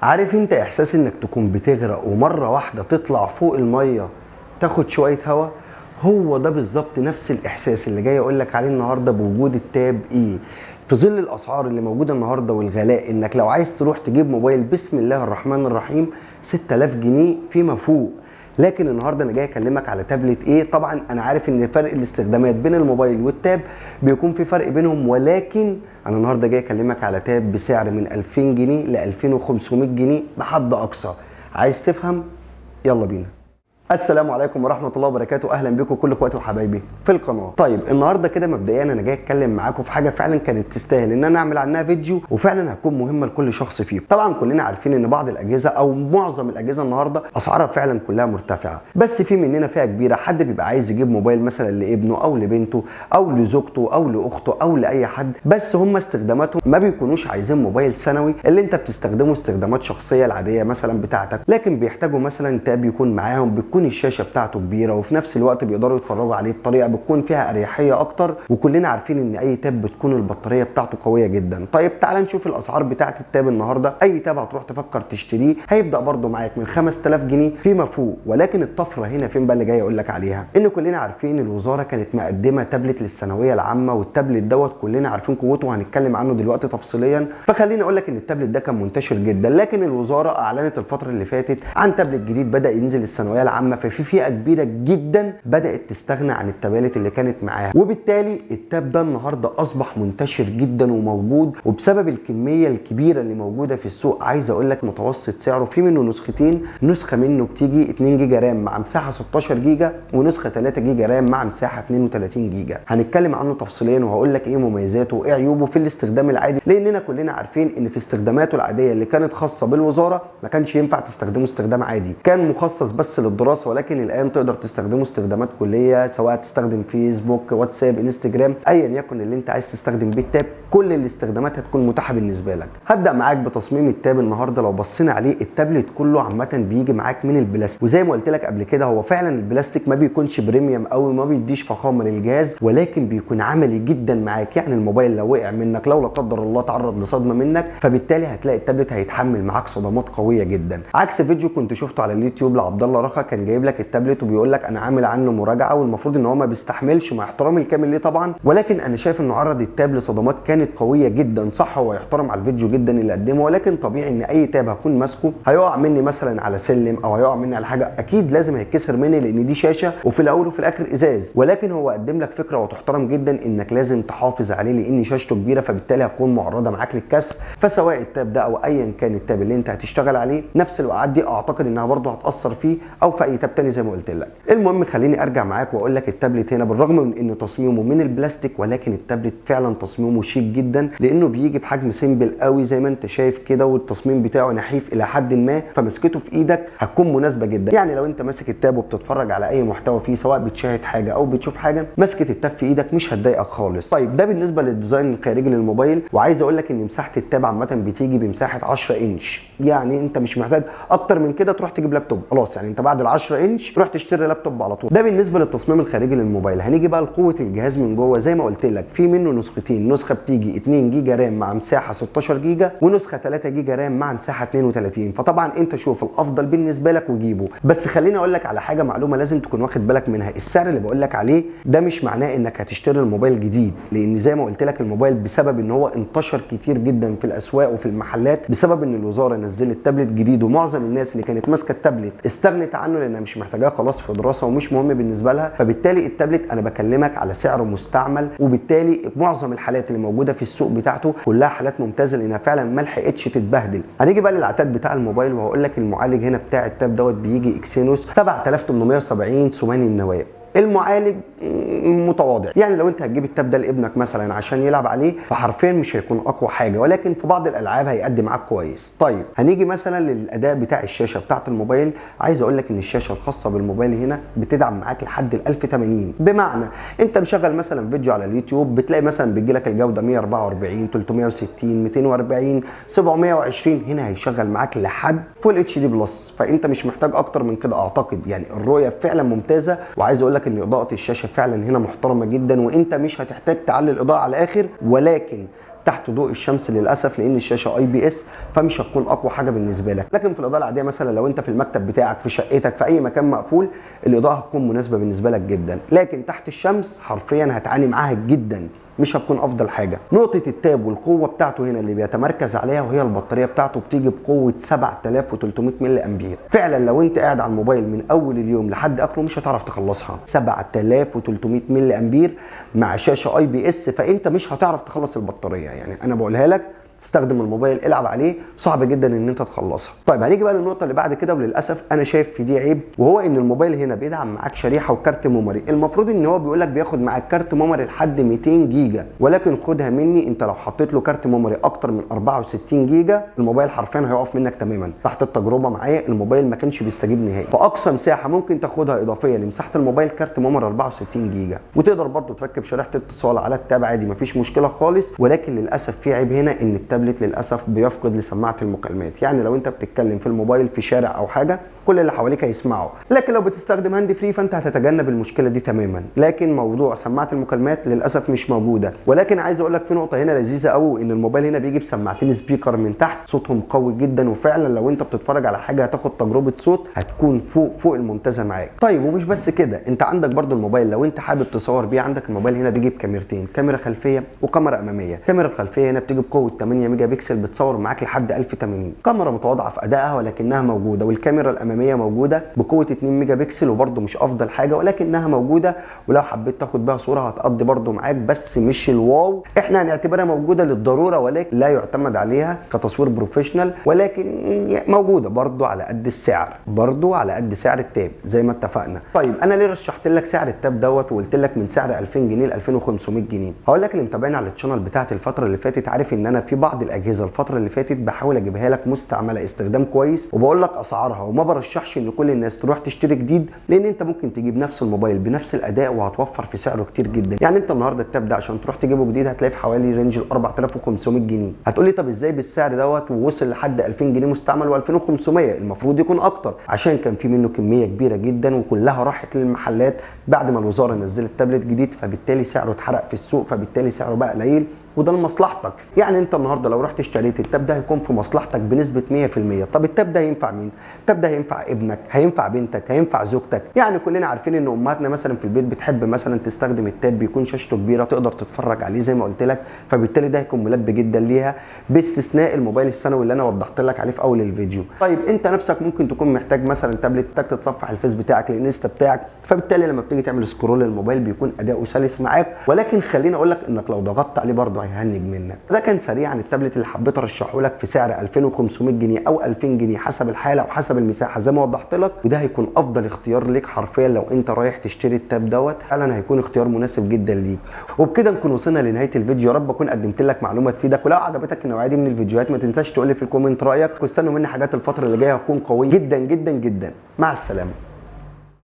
عارف انت احساس انك تكون بتغرق ومره واحده تطلع فوق الميه تاخد شويه هوا؟ هو ده بالظبط نفس الاحساس اللي جاي اقول لك عليه النهارده بوجود التاب اي. في ظل الاسعار اللي موجوده النهارده والغلاء، انك لو عايز تروح تجيب موبايل بسم الله الرحمن الرحيم 6000 جنيه فيما فوق. لكن النهارده انا جاي اكلمك على تابلت ايه. طبعا انا عارف ان فرق الاستخدامات بين الموبايل والتاب بيكون في فرق بينهم، ولكن انا النهارده جاي اكلمك على تاب بسعر من 2000 جنيه ل 2500 جنيه بحد اقصى. عايز تفهم؟ يلا بينا. السلام عليكم ورحمه الله وبركاته، اهلا بكم كل اخواتي وحبايبي في القناه. طيب النهارده كده مبدئيا انا جاي اتكلم معاكم في حاجه فعلا كانت تستاهل ان انا اعمل عنها فيديو، وفعلا هتكون مهمه لكل شخص فيكم. طبعا كلنا عارفين ان بعض الاجهزه او معظم الاجهزه النهارده اسعارها فعلا كلها مرتفعه، بس في مننا فئه كبيره حد بيبقى عايز يجيب موبايل مثلا لابنه او لبنته او لزوجته او لاخته او لاي حد، بس هم استخداماتهم ما بيكونوش عايزين موبايل ثانوي اللي انت بتستخدمه استخدامات شخصيه العاديه مثلا بتاعتك، لكن بيحتاجوا مثلا تاب يكون معاهم، بتكون الشاشه بتاعته كبيره وفي نفس الوقت بيقدروا يتفرجوا عليه بطريقه بتكون فيها اريحيه اكتر. وكلنا عارفين ان اي تاب بتكون البطاريه بتاعته قويه جدا. طيب تعال نشوف الاسعار بتاعه التاب النهارده. اي تاب هتروح تفكر تشتريه هيبدا برده معاك من 5000 جنيه فيما فوق، ولكن الطفره هنا فين بقى اللي جاي اقول لك عليها؟ ان كلنا عارفين الوزاره كانت مقدمه تابلت للثانويه العامه، والتابلت دوت كلنا عارفين قوته وهنتكلم عنه دلوقتي تفصيليا. فخليني اقول لك ان التابلت ده كان منتشر جدا، لكن الوزاره اعلنت الفتره اللي فاتت عن تابلت جديد بدا ينزل الثانويه العامه، ففي فئه كبيره جدا بدات تستغنى عن التابلت اللي كانت معاها، وبالتالي التاب ده النهارده اصبح منتشر جدا وموجود، وبسبب الكميه الكبيره اللي موجوده في السوق. عايز اقول لك متوسط سعره في منه نسختين، نسخه منه بتيجي 2 جيجا رام مع مساحه 16 جيجا، ونسخه 3 جيجا رام مع مساحه 32 جيجا. هنتكلم عنه تفصيليا وهقول لك ايه مميزاته وايه عيوبه في الاستخدام العادي، لاننا كلنا عارفين ان في استخداماته العاديه اللي كانت خاصه بالوزاره ما كانش ينفع تستخدمه استخدام عادي، كان مخصص بس للدراسه، ولكن الان تقدر تستخدمه استخدامات كليه، سواء تستخدم فيسبوك، واتساب، انستجرام، ايا يكن اللي انت عايز تستخدم بيه التاب، كل الاستخدامات هتكون متاحه بالنسبه لك. هبدا معاك بتصميم التاب النهارده. لو بصينا عليه التابلت كله عامه بيجي معاك من البلاستيك، وزي ما قلت لك قبل كده هو فعلا البلاستيك ما بيكونش بريميوم قوي، ما بيديش فخامه للجهاز، ولكن بيكون عملي جدا معاك. يعني الموبايل لو وقع منك، لو لا قدر الله تعرض لصدمه منك، فبالتالي هتلاقي التابلت هيتحمل معاك صدمات قويه جدا. عكس فيديو كنت شفته على اليوتيوب لعبد الله رخا، كان جايب لك التابلت وبيقول لك انا عامل عنه مراجعه، والمفروض ان هو ما بيستحملش، مع احترامي الكامل ليه طبعا، ولكن انا شايف انه عرض التاب لصدمات كانت قويه جدا. صح، هو يحترم على الفيديو جدا اللي قدمه، ولكن طبيعي ان اي تاب هكون ماسكه هيقع مني مثلا على سلم او هيقع مني على حاجه، اكيد لازم هيتكسر مني لان دي شاشه وفي الاول وفي الاخر ازاز. ولكن هو قدم لك فكره وتحترم جدا انك لازم تحافظ عليه لان شاشته كبيره، فبالتالي هتكون معرضه معاك للكسر. فسواء التاب ده او ايا كان التاب اللي انت هتشتغل عليه، نفس الوقعات دي اعتقد انها برضه هتاثر فيه او في اي تاب تاني زي ما قلت لك. المهم خليني ارجع معاك واقول لك التابلت هنا بالرغم من ان تصميمه من البلاستيك، ولكن التابلت فعلا تصميمه شيك جدا، لانه بيجي بحجم سيمبل قوي زي ما انت شايف كده، والتصميم بتاعه نحيف الى حد ما، فمسكته في ايدك هتكون مناسبه جدا. يعني لو انت ماسك التاب وبتتفرج على اي محتوى فيه، سواء بتشاهد حاجه او بتشوف حاجه، مسكه التاب في ايدك مش هتضايقك خالص. طيب ده بالنسبه للديزاين الخارجي للموبايل. وعايز اقول لك ان مساحه التاب عامه بتيجي بمساحه 10 انش، يعني انت مش محتاج اكتر من كده تروح تجيب لابتوب، خلاص يعني انت بعد ال 10 انش روح تشتري لابتوب على طول. ده بالنسبه للتصميم الخارجي للموبايل. هنيجي بقى لقوه الجهاز من جوه. زي ما قلت لك في منه نسختين، نسخه بتيجي 2 جيجا رام مع مساحه 16 جيجا، ونسخه 3 جيجا رام مع مساحه 32. فطبعا انت شوف الافضل بالنسبه لك وجيبه. بس خليني اقول لك على حاجه، معلومه لازم تكون واخد بالك منها. السعر اللي بقول لك عليه ده مش معناه انك هتشتري الموبايل جديد، لان زي ما قلت لك الموبايل بسبب ان هو انتشر كتير جدا في الاسواق وفي المحلات، بسبب ان الوزاره نزلت تابلت جديد، ومعظم الناس اللي كانت ماسكه التابلت استغنت عنه لانها مش محتاجاه خلاص في دراسه ومش مهم بالنسبه لها. فبالتالي التابلت انا بكلمك على سعر مستعمل، وبالتالي معظم الحالات اللي موجوده في السوق بتاعته كلها حالات ممتازه لانها فعلا ما لحقتش تتبهدل. هنيجي بقى للعتاد بتاع الموبايل وهقول لك المعالج هنا بتاع التاب دوت بيجي اكسينوس 7870 ثماني النواه. المعالج متواضع، يعني لو انت هتجيب التاب ده لابنك مثلا عشان يلعب عليه فحرفيا مش هيكون اقوى حاجه، ولكن في بعض الالعاب هيقدم معاك كويس. طيب هنيجي مثلا للاداء بتاع الشاشه بتاعه الموبايل. عايز اقول لك ان الشاشه الخاصه بالموبايل هنا بتدعم معاك لحد ال 1080، بمعنى انت مشغل مثلا فيديو على اليوتيوب بتلاقي مثلا بيجي لك الجوده 144 360 240 720، هنا هيشغل معاك لحد فول اتش دي بلس، فانت مش محتاج اكتر من كده اعتقد. يعني الرؤيه فعلا ممتازه، وعايز اقول لك ان اضاءه الشاشه فعلا هنا محترمه جدا، وانت مش هتحتاج تعلي الاضاءه على الاخر، ولكن تحت ضوء الشمس للاسف، لان الشاشه اي بي اس فمش هتكون اقوى حاجه بالنسبه لك. لكن في الاضاءه العاديه مثلا لو انت في المكتب بتاعك، في شقتك، في اي مكان مقفول، الاضاءه هتكون مناسبه بالنسبه لك جدا. لكن تحت الشمس حرفيا هتعاني معاها جدا، مش هتكون افضل حاجه. نقطه التاب والقوه بتاعته هنا اللي بيتمركز عليها، وهي البطاريه بتاعته بتيجي بقوه 7300 ملي امبير. فعلا لو انت قاعد على الموبايل من اول اليوم لحد اخره مش هتعرف تخلصها. 7300 ملي امبير مع شاشه اي بي اس، فانت مش هتعرف تخلص البطاريه. يعني انا بقولها لك، تستخدم الموبايل، العب عليه، صعب جدا ان انت تخلصها. طيب هنيجي بقى للنقطه اللي بعد كده، وللاسف انا شايف في دي عيب، وهو ان الموبايل هنا بيدعم معاك شريحه وكارت ميموري. المفروض ان هو بيقول لك بياخد معاك كارت ميموري لحد 200 جيجا، ولكن خدها مني، انت لو حطيت له كارت ميموري اكتر من 64 جيجا الموبايل حرفيا هيقف منك تماما. تحت التجربه معايا الموبايل ما كانش بيستجيب نهائي. فاقصى مساحه ممكن تاخدها اضافيه لمساحه الموبايل كارت ميموري 64 جيجا، وتقدر برضو تركب شريحه اتصال على التاب عادي، مفيش مشكله خالص. ولكن للاسف في عيب هنا، ان التابلت للاسف بيفقد لسماعه المكالمات. يعني لو انت بتتكلم في الموبايل في شارع او حاجه، كل اللي حواليك هيسمعوا. لكن لو بتستخدم هاند فري فانت هتتجنب المشكله دي تماما. لكن موضوع سماعه المكالمات للاسف مش موجوده. ولكن عايز اقول لك في نقطه هنا لذيذه قوي، ان الموبايل هنا بيجي بسماعتين سبيكر من تحت، صوتهم قوي جدا، وفعلا لو انت بتتفرج على حاجه هتاخد تجربه صوت هتكون فوق الممتازه معاك. طيب ومش بس كده، انت عندك برده الموبايل لو انت حابب تصور بيه، عندك الموبايل هنا بيجي بكاميرتين، كاميرا خلفيه وكاميرا اماميه. الكاميرا الخلفيه هنا بتيجي بقوه 8 ميجا بكسل، بتصور معاك لحد 1080. كاميرا متواضعه في ادائها ولكنها موجوده. والكاميرا الاماميه موجوده بقوه 2 ميجا بكسل، وبرده مش افضل حاجه ولكنها موجوده، ولو حبيت تاخد بيها صوره هتقضي برده معاك، بس مش الواو. احنا هنعتبرها موجوده للضروره، ولكن لا يعتمد عليها كتصوير بروفيشنال، ولكن موجوده برده على قد السعر، برده على قد سعر التاب زي ما اتفقنا. طيب انا ليه رشحت لك سعر التاب دوت وقلت لك من سعر 2000 جنيه ل 2500 جنيه؟ هقول لك اللي متابعني على الشانل بتاعتي الفتره اللي فاتت عارف ان انا في بعض الاجهزه الفتره اللي فاتت بحاول اجيبها لك مستعمله استخدام كويس، وبقول لك اسعارها، وما برشحش ان كل الناس تروح تشتري جديد، لان انت ممكن تجيب نفس الموبايل بنفس الاداء وهتوفر في سعره كتير جدا. يعني انت النهارده التاب ده عشان تروح تجيبه جديد هتلاقيه في حوالي رينج ال 4500 جنيه. هتقول لي طب ازاي بالسعر دوت ووصل لحد 2000 جنيه مستعمل و2500؟ المفروض يكون اكتر، عشان كان في منه كميه كبيره جدا وكلها راحت للمحلات بعد ما الوزاره نزلت تابلت جديد، فبالتالي سعره اتحرق في السوق، فبالتالي سعره بقى قليل، وده لمصلحتك. يعني انت النهارده لو رحت اشتريت التاب ده هيكون في مصلحتك بنسبه 100%. طب التاب ده هينفع مين؟ التاب ده هينفع ابنك، هينفع بنتك، هينفع زوجتك. يعني كلنا عارفين ان امهاتنا مثلا في البيت بتحب مثلا تستخدم التاب، بيكون شاشته كبيره تقدر تتفرج عليه زي ما قلت لك، فبالتالي ده هيكون ملب جدا ليها، باستثناء الموبايل الثانوي اللي انا وضحت لك عليه في اول الفيديو. طيب انت نفسك ممكن تكون محتاج مثلا تابلت، محتاج تتصفح الفيس بتاعك، الانستا بتاعك، فبالتالي لما بتيجي تعمل سكرول للموبايل بيكون اداؤه سلس معاك. ولكن خليني اقول لك انك لو ضغطت عليه برضه هيهنج منك. ده كان سريعا التابلت اللي حبيت ارشحه لك في سعر 2500 جنيه او 2000 جنيه حسب الحاله وحسب المساحه زي ما وضحت لك، وده هيكون افضل اختيار ليك حرفيا لو انت رايح تشتري التاب دوت، فعلا هيكون اختيار مناسب جدا ليك. وبكده نكون وصلنا لنهايه الفيديو، يا رب اكون قدمت لك معلومه تفيدك. ولو عجبتك النوعيه دي من الفيديوهات ما تنساش تقول لي في الكومنت رايك، واستنوا مني حاجات الفتره اللي جايه هتكون قويه جدا جدا جدا. مع السلامه.